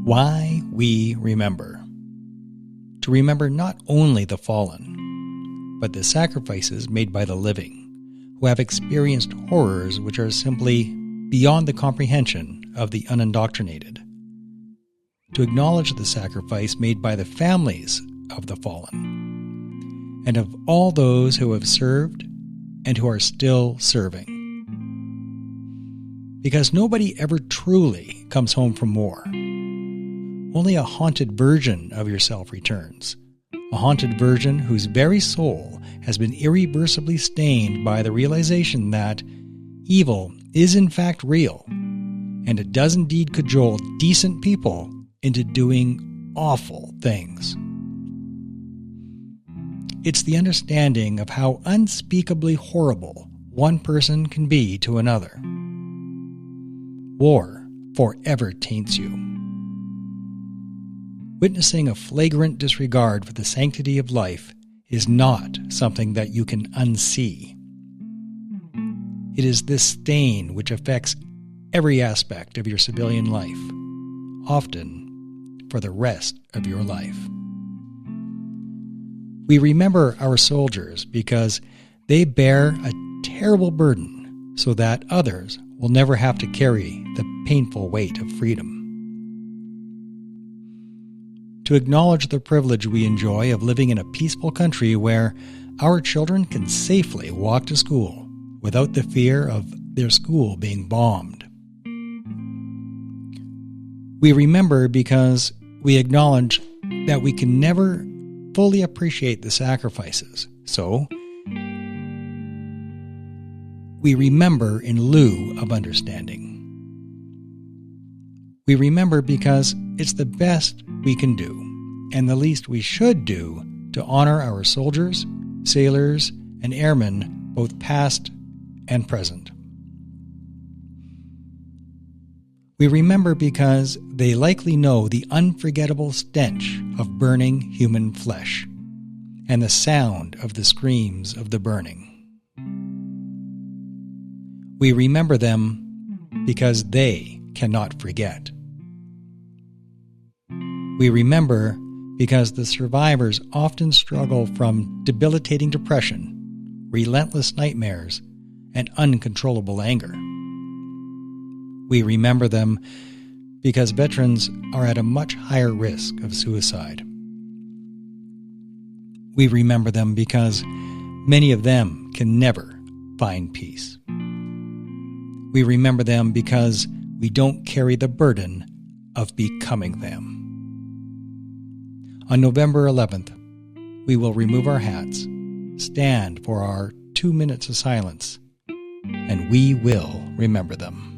Why we remember. To remember not only the fallen, but the sacrifices made by the living, who have experienced horrors which are simply beyond the comprehension of the unindoctrinated. To acknowledge the sacrifice made by the families of the fallen, and of all those who have served and who are still serving. Because nobody ever truly comes home from war. Only a haunted version of yourself returns, a haunted version whose very soul has been irreversibly stained by the realization that evil is in fact real, and it does indeed cajole decent people into doing awful things. It's the understanding of how unspeakably horrible one person can be to another. War forever taints you. Witnessing a flagrant disregard for the sanctity of life is not something that you can unsee. It is this stain which affects every aspect of your civilian life, often for the rest of your life. We remember our soldiers because they bear a terrible burden so that others will never have to carry the painful weight of freedom. To acknowledge the privilege we enjoy of living in a peaceful country where our children can safely walk to school without the fear of their school being bombed. We remember because we acknowledge that we can never fully appreciate the sacrifices, so we remember in lieu of understanding. We remember because it's the best we can do, and the least we should do to honor our soldiers, sailors, and airmen, both past and present. We remember because they likely know the unforgettable stench of burning human flesh, and the sound of the screams of the burning. We remember them because they cannot forget. We remember because the survivors often struggle from debilitating depression, relentless nightmares, and uncontrollable anger. We remember them because veterans are at a much higher risk of suicide. We remember them because many of them can never find peace. We remember them because we don't carry the burden of becoming them. On November 11th, we will remove our hats, stand for our 2 minutes of silence, and we will remember them.